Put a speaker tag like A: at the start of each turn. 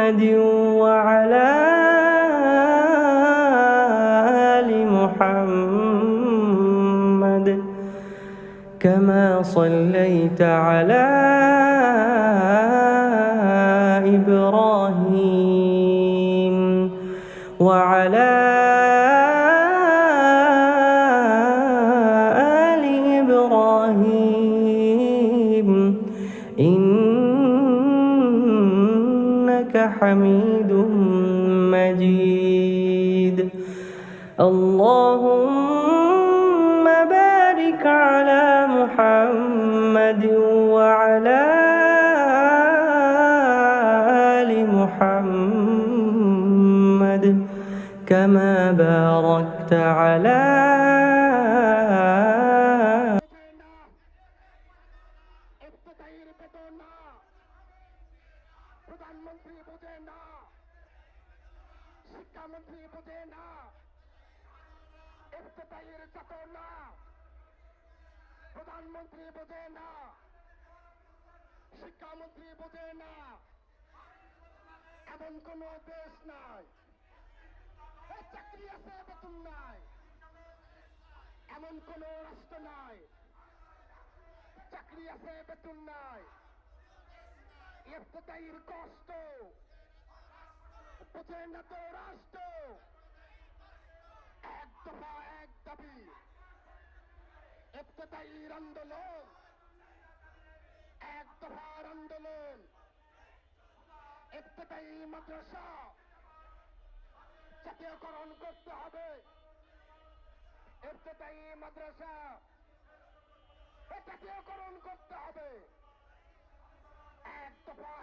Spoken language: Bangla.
A: محمد وعلى آل محمد كما صليت على إبراهيم وعلى آل إبراهيم إنك حميد مجيد اللهم بارك على محمد وعلى آل محمد كما باركت على
B: প্রধানমন্ত্রী বোঝে না, শিক্ষামন্ত্রী বোঝে না, ইফতেতাহির চাকর না, প্রধানমন্ত্রী বোঝে না, শিক্ষামন্ত্রী বোঝে না, এমন কোন দেশ নাই। চাকরি আছে বেতন নাই, এমন কোন রাষ্ট্র নাই। চাকরি আছে বেতন নাই, ইফতেতাহির কষ্ট বোঝে না তো রাষ্ট্র। এক দফা এক দাবি, ইফতেতাহির আন্দোলন, এক দফার আন্দোলন। ইফতেতাহি মাদ্রাসা জাতীয়করণ করতে হবে। ইফতেতাহি মাদ্রাসা জাতীয়করণ করতে হবে। এক দফা